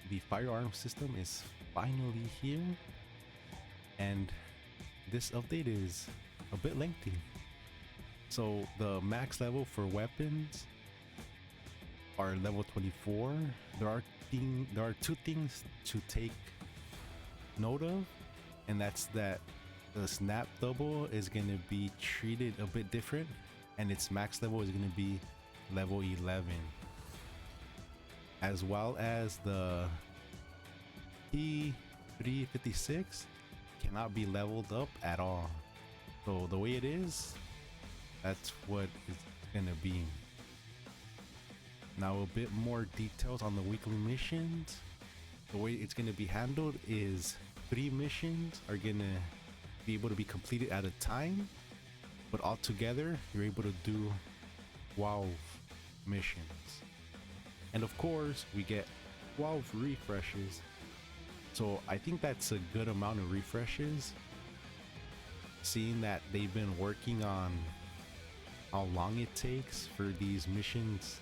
the firearm system is finally here, and this update is a bit lengthy. So the max level for weapons are level 24. There are two things to take note of, and that's that the snap double is going to be treated a bit different, and its max level is going to be level 11, as well as the P356 cannot be leveled up at all. So the way it is, that's what it's gonna be. Now a bit more details on the weekly missions. The way it's gonna be handled is 3 missions are gonna be able to be completed at a time, but all together you're able to do 12 missions. And of course we get 12 refreshes, so I think that's a good amount of refreshes, seeing that they've been working on how long it takes for these missions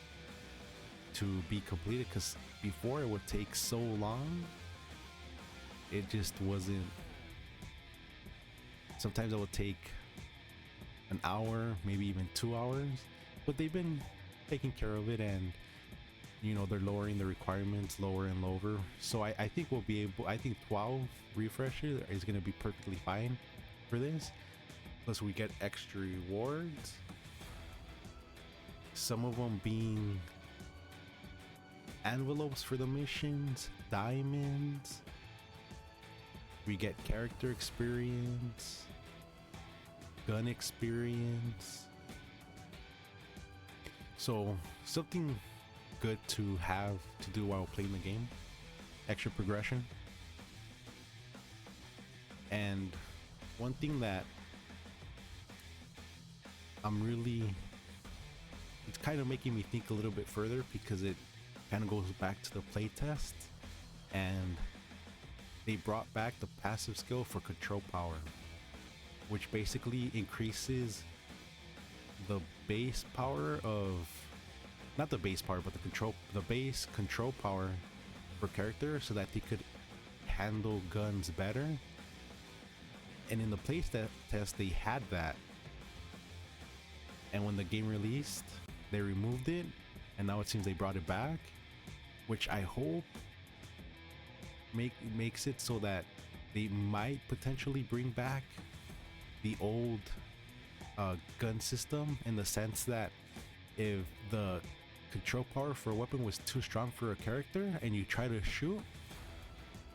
to be completed, because before it would take so long. It just wasn't. Sometimes it would take an hour, maybe even 2 hours, but they've been taking care of it, and you know, they're lowering the requirements lower and lower. So I think we'll be able, I think 12 refreshes is going to be perfectly fine for this. Plus we get extra rewards, some of them being envelopes for the missions, diamonds. We get character experience, gun experience. So something good to have to do while playing the game. Extra progression. And one thing that it's kind of making me think a little bit further, because it kind of goes back to the playtest, and they brought back the passive skill for control power, which basically increases the base power of, not the base power, but the base control power for character, so that they could handle guns better. And in the playtest they had that, and when the game released they removed it, and now it seems they brought it back, which I hope makes it so that they might potentially bring back the old gun system, in the sense that if the control power for a weapon was too strong for a character and you try to shoot,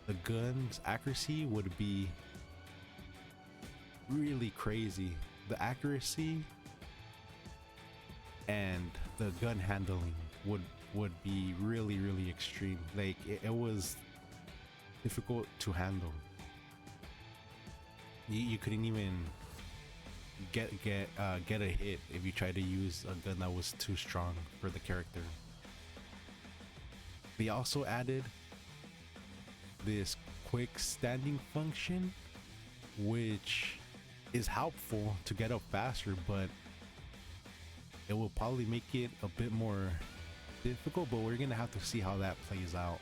the gun's accuracy would be really crazy. The accuracy and the gun handling would be really extreme. Like it was difficult to handle. You couldn't even get a hit if you tried to use a gun that was too strong for the character. They also added this quick standing function, which is helpful to get up faster, but it will probably make it a bit more difficult. But we're gonna have to see how that plays out.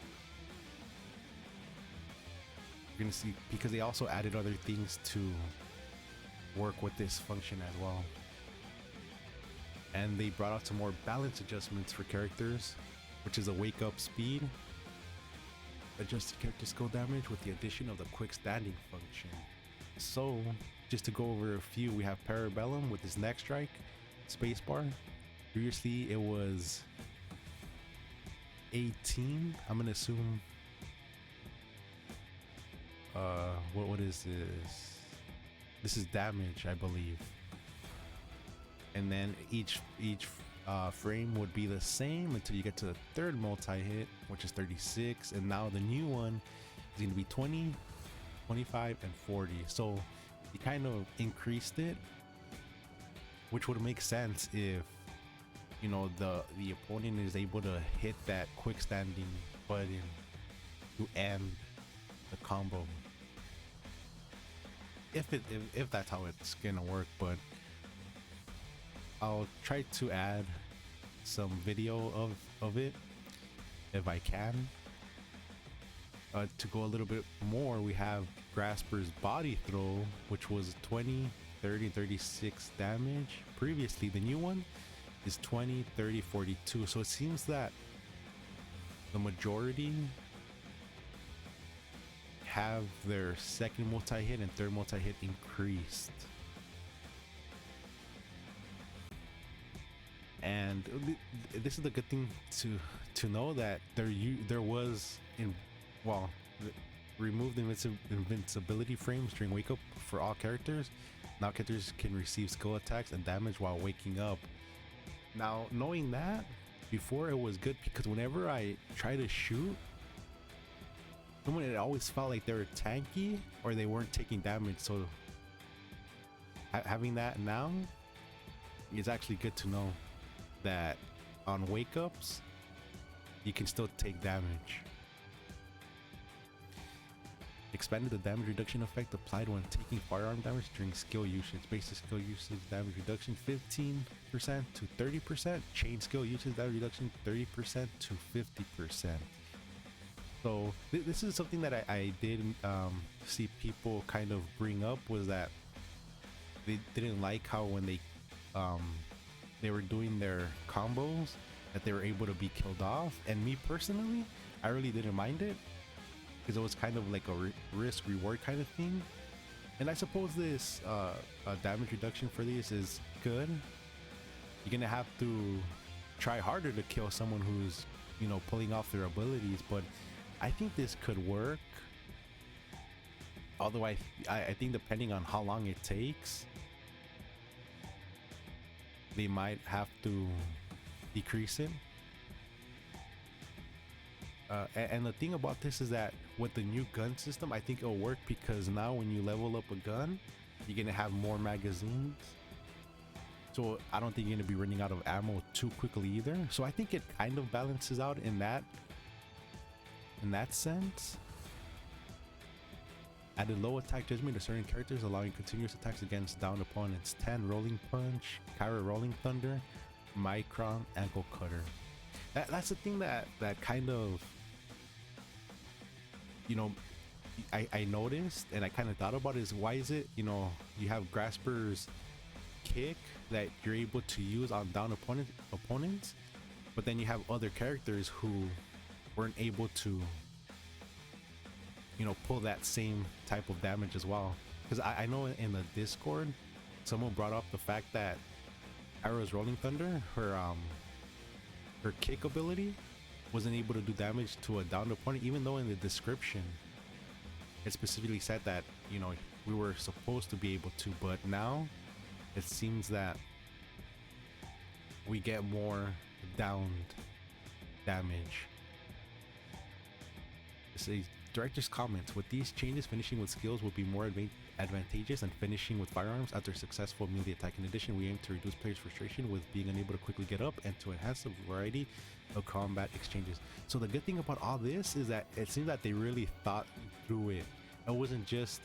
We're gonna see, because they also added other things to work with this function as well, and they brought out some more balance adjustments for characters, which is a wake up speed, adjusted character skill damage with the addition of the quick standing function. So just to go over a few, we have Parabellum with his neck strike, spacebar. Previously it was 18. I'm gonna assume what is this? This is damage, I believe. And then each frame would be the same until you get to the third multi-hit, which is 36. And now the new one is going to be 20, 25, and 40. So you kind of increased it, which would make sense if, you know, the opponent is able to hit that quick standing button to end the combo. If that's how it's gonna work. But I'll try to add some video of it if I can. To go a little bit more, we have Grasper's body throw, which was 20, 30, 36 damage. Previously, the new one is 20, 30, 42. So it seems that the majority have their second multi-hit and third multi-hit increased. And this is the good thing to know, that there was removed invincibility frames during wake up for all characters. Now characters can receive skill attacks and damage while waking up. Now, knowing that, before it was good because whenever I try to shoot someone, it always felt like they were tanky or they weren't taking damage. So having that now is actually good to know that on wake ups you can still take damage. Expanded the damage reduction effect applied when taking firearm damage during skill usage. Basic skill usage damage reduction 15% to 30%. Chain skill usage damage reduction 30% to 50%. So this is something that I did see people kind of bring up, was that they didn't like how when they were doing their combos that they were able to be killed off. And me personally, I really didn't mind it because it was kind of like a risk reward kind of thing. And I suppose this damage reduction for this is good. You're gonna have to try harder to kill someone who's, you know, pulling off their abilities, but I think this could work. Although I think depending on how long it takes, they might have to decrease it. And the thing about this is that with the new gun system, I think it'll work because now when you level up a gun, you're gonna have more magazines. So I don't think you're gonna be running out of ammo too quickly either. So I think it kind of balances out in that sense. Added low attack judgment to certain characters, allowing continuous attacks against downed opponents. 10 rolling punch, Kyra rolling thunder, Micron ankle cutter. That's the thing that kind of, you know, I noticed and I kind of thought about is, why is it, you know, you have Grasper's kick that you're able to use on down opponents, but then you have other characters who weren't able to, you know, pull that same type of damage as well. Because I know in the Discord someone brought up the fact that Kyra's rolling thunder, her kick ability wasn't able to do damage to a downed opponent, even though in the description it specifically said that, you know, we were supposed to be able to. But now it seems that we get more downed damage. It says, director's comments: with these changes, finishing with skills will be more advantageous than finishing with firearms after successful melee attack. In addition, we aim to reduce players' frustration with being unable to quickly get up and to enhance the variety of combat exchanges. So the good thing about all this is that it seems that they really thought through it. It wasn't just,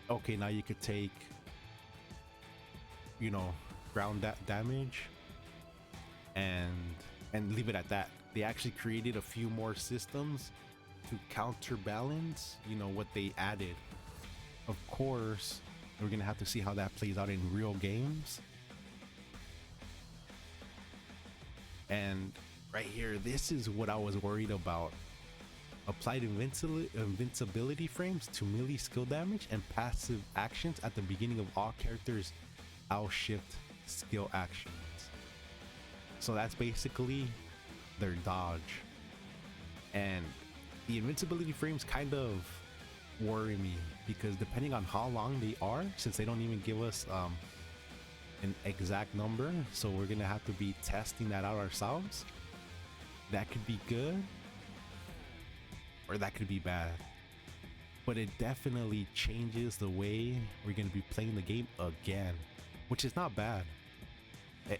okay, now you could take, you know, ground damage and leave it at that. They actually created a few more systems to counterbalance, you know, what they added. Of course, we're gonna have to see how that plays out in real games. And right here, this is what I was worried about. Applied invincibility frames to melee skill damage and passive actions at the beginning of all characters' out-shift skill actions. So that's basically their dodge. And the invincibility frames kind of worry me because depending on how long they are, since they don't even give us an exact number, so we're gonna have to be testing that out ourselves. That could be good or that could be bad, but it definitely changes the way we're gonna be playing the game again, which is not bad.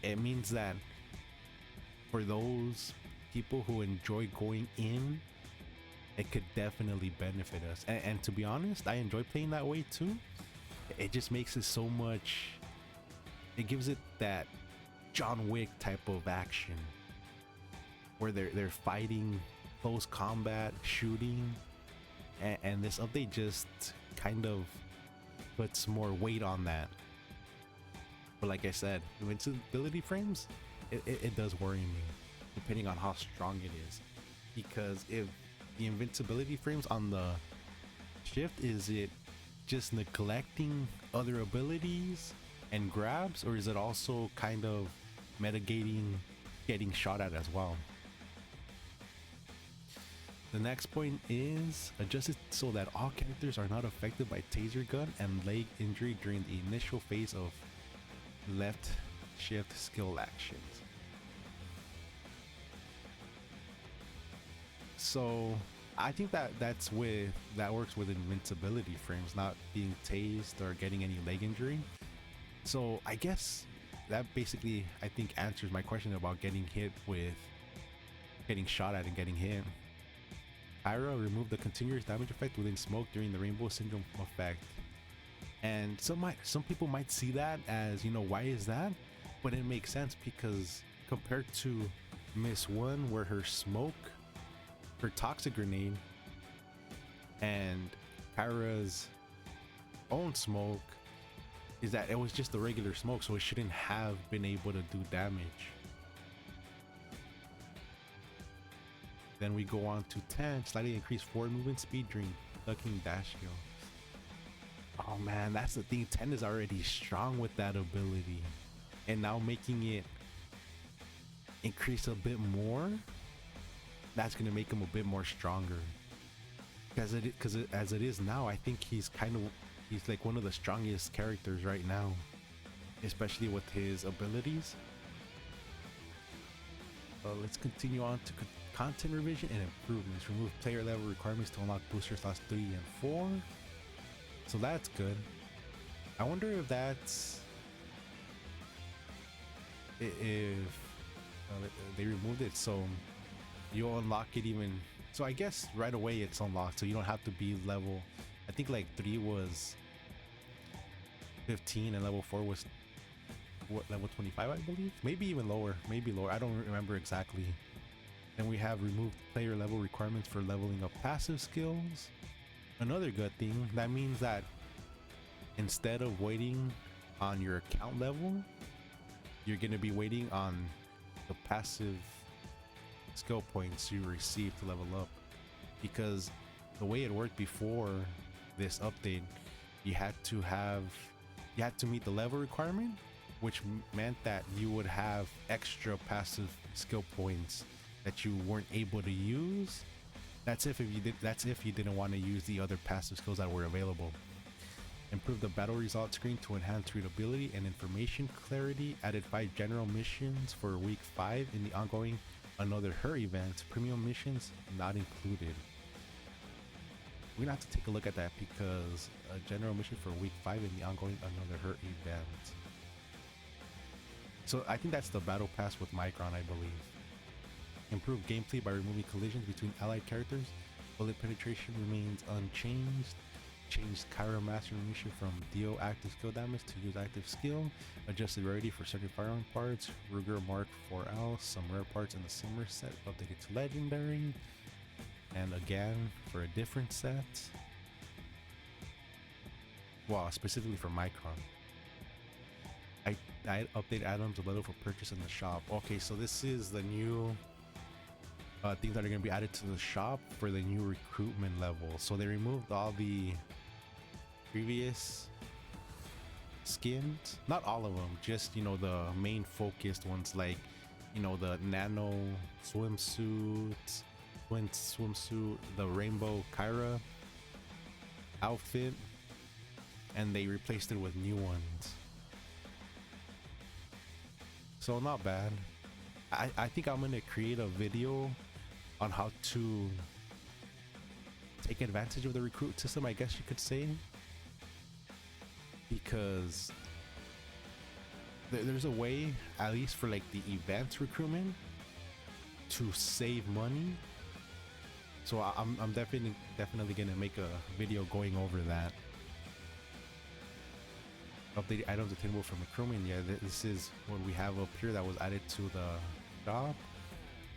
It means that for those people who enjoy going in, it could definitely benefit us. And to be honest, I enjoy playing that way too. It just makes it so much, it gives it that John Wick type of action where they're fighting, close combat, shooting. and this update just kind of puts more weight on that. But like I said, invincibility frames, it does worry me, depending on how strong it is. Because if the invincibility frames on the shift, is it just neglecting other abilities and grabs, or is it also kind of mitigating getting shot at as well? The next point is adjusted so that all characters are not affected by taser gun and leg injury during the initial phase of left shift skill actions. So I think that that works with invincibility frames, not being tased or getting any leg injury. So I guess that basically, I think, answers my question about getting hit with getting shot at and getting hit. Kyra removed the continuous damage effect within smoke during the Rainbow Syndrome effect. And some people might see that as, you know, why is that? But it makes sense because compared to Miss 1, where her toxic grenade, and Kyra's own smoke is that it was just the regular smoke, so it shouldn't have been able to do damage. Then we go on to 10, slightly increase forward movement speed during ducking dash skill. Oh man, that's the thing. 10 is already strong with that ability, and now making it increase a bit more, that's gonna make him a bit more stronger. Because as it is now, I think he's like one of the strongest characters right now, especially with his abilities. Let's continue on to content revision and improvements. Remove player level requirements to unlock boosters slots 3 and 4. So that's good. I wonder if that's if they removed it so you'll unlock it even. So I guess right away it's unlocked, so you don't have to be level, I think like 3 was 15 and level 4 was what, level 25, I believe, maybe even lower, I don't remember exactly. Then we have removed player level requirements for leveling up passive skills. Another good thing, that means that instead of waiting on your account level, you're going to be waiting on the passive skill points you receive to level up. Because the way it worked before this update, you had to meet the level requirement, which meant that you would have extra passive skill points that you weren't able to use. That's if you didn't want to use the other passive skills that were available. Improve the battle result screen to enhance readability and information clarity. Added 5 general missions for week 5 in the ongoing Another Her event. Premium missions not included. We're gonna have to take a look at that because a general mission for week 5 in the ongoing Another Her event. So I think that's the battle pass with Micron, I believe. Improve gameplay by removing collisions between allied characters. Bullet penetration remains unchanged. Changed Kyra Master mission from deal active skill damage to use active skill. Adjusted rarity for certain firearm parts. Ruger Mark 4L, some rare parts in the summer set updated to legendary. And again for a different set. Well, specifically for Micron. I update items available for purchase in the shop. Okay, so this is the new things that are going to be added to the shop for the new recruitment level. So they removed all the previous skins, not all of them, just, you know, the main focused ones, like, you know, the nano swimsuit, the rainbow Kyra outfit, and they replaced it with new ones. So not bad. I think I'm gonna create a video on how to take advantage of the recruit system, I guess you could say, because there's a way, at least for like the events recruitment, to save money. So I'm definitely gonna make a video going over that. Updated items attainable from recruitment. Yeah, this is what we have up here that was added to the shop.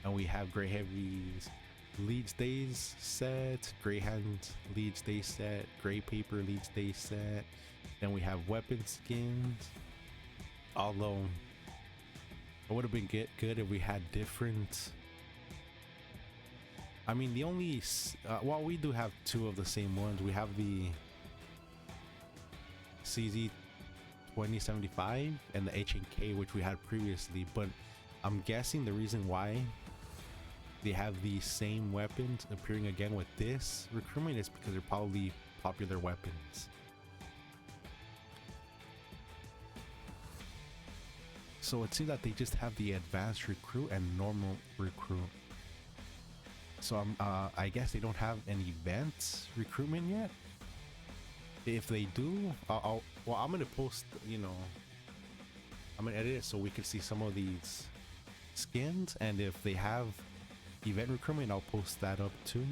And we have gray heavies Leeds Days set, Greyhound Leeds Day set, Grey Paper Leeds Day set. Then we have weapon skins. Although it would have been good if we had different. I mean, the only well, we do have two of the same ones. We have the CZ 2075 and the HNK, which we had previously, but I'm guessing the reason why they have the same weapons appearing again with this recruitment is because they're probably popular weapons. So it seems that they just have the advanced recruit and normal recruit. So I guess they don't have an event recruitment yet. If they do, well, I'm gonna post, you know, I'm gonna edit it so we can see some of these skins, and if they have event recruitment, I'll post that up too.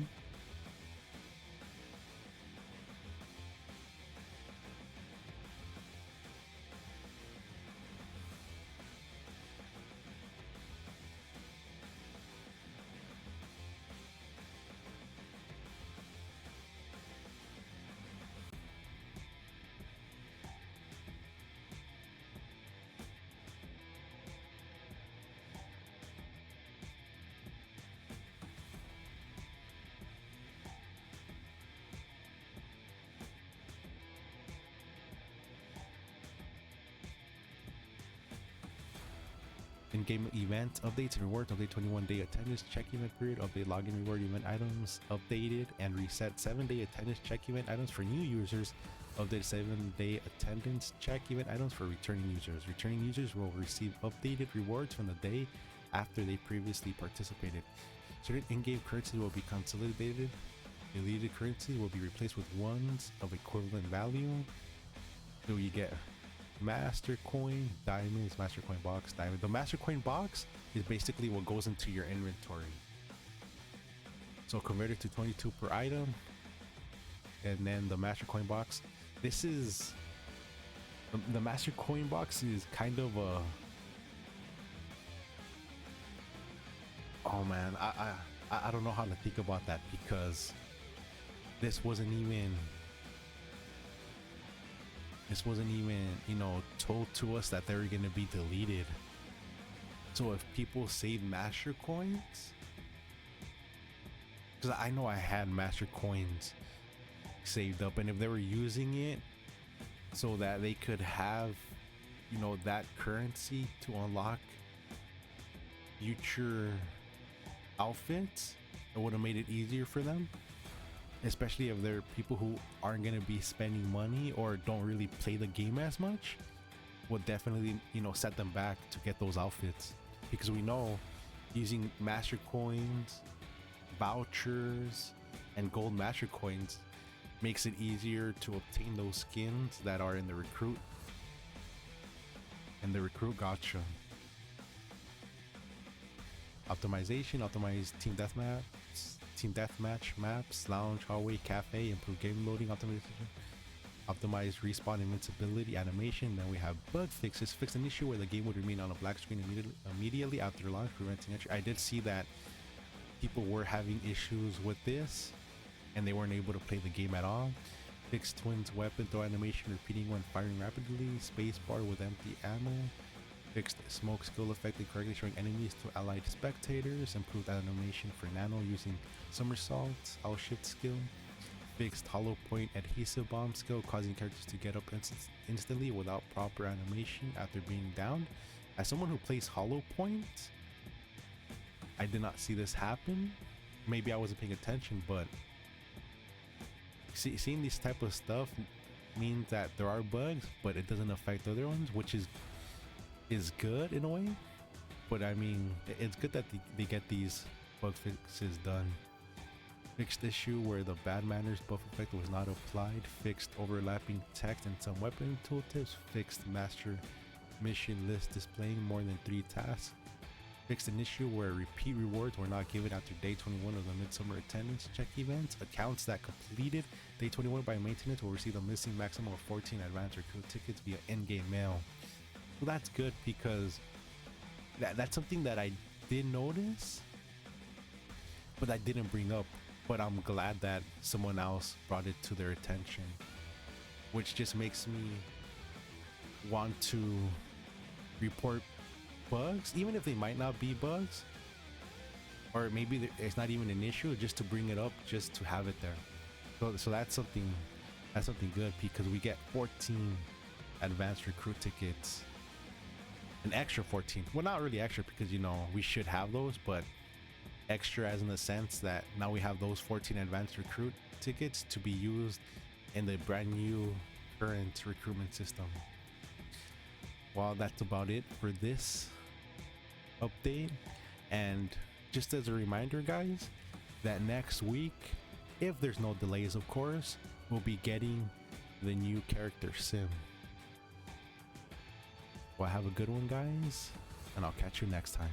In-game event updates and rewards. Update 21-day attendance check event period. Update login reward event items updated and reset 7-day attendance check event items for new users. Update 7-day attendance check event items for returning users. Returning users will receive updated rewards from the day after they previously participated. Certain in-game currencies will be consolidated. Deleted currencies will be replaced with ones of equivalent value. So you get Master Coin, Diamonds, Master Coin Box, Diamond. The Master Coin Box is basically what goes into your inventory. So converted to 22 per item. And then the Master Coin Box. This is the Master Coin Box is kind of a, oh man, I don't know how to think about that, because this wasn't even, you know, told to us that they were going to be deleted. So if people save master coins, because I know I had master coins saved up, and if they were using it so that they could have, you know, that currency to unlock future outfits, it would have made it easier for them. Especially if they're people who aren't going to be spending money or don't really play the game as much, would definitely, you know, set them back to get those outfits. Because we know using master coins, vouchers, and gold master coins makes it easier to obtain those skins that are in the recruit and the recruit gacha. Optimization, optimize team deathmatch maps, lounge, hallway, cafe, improve game loading optimization, optimize respawn invincibility animation. Then we have bug fixes. Fix an issue where the game would remain on a black screen immediately after launch, preventing entry. I did see that people were having issues with this and they weren't able to play the game at all. Fix twins weapon throw animation, repeating when firing rapidly, spacebar with empty ammo. Fixed smoke skill effect incorrectly showing enemies to allied spectators. Improved animation for nano using somersaults. I'll shift skill. Fixed hollow point adhesive bomb skill, causing characters to get up instantly without proper animation after being downed. As someone who plays hollow point, I did not see this happen. Maybe I wasn't paying attention, but seeing this type of stuff means that there are bugs, but it doesn't affect other ones, which is good in a way. But I mean, it's good that they get these bug fixes done. Fixed issue where the bad manners buff effect was not applied. Fixed overlapping text and some weapon tooltips. Fixed master mission list displaying more than 3 tasks. Fixed an issue where repeat rewards were not given after day 21 of the midsummer attendance check events. Accounts that completed day 21 by maintenance will receive a missing maximum of 14 advanced recruit tickets via in-game mail. So that's good, because that's something that I did notice. but I didn't bring up. But I'm glad that someone else brought it to their attention, which just makes me want to report bugs, even if they might not be bugs, or maybe it's not even an issue, just to bring it up, just to have it there. So that's something good, because we get 14 advanced recruit tickets, an extra 14. Well, not really extra, because you know we should have those, but extra as in the sense that now we have those 14 advanced recruit tickets to be used in the brand new current recruitment system. Well, that's about it for this update. And just as a reminder, guys, that next week, if there's no delays, of course, we'll be getting the new character sim. Well, have a good one, guys, and I'll catch you next time.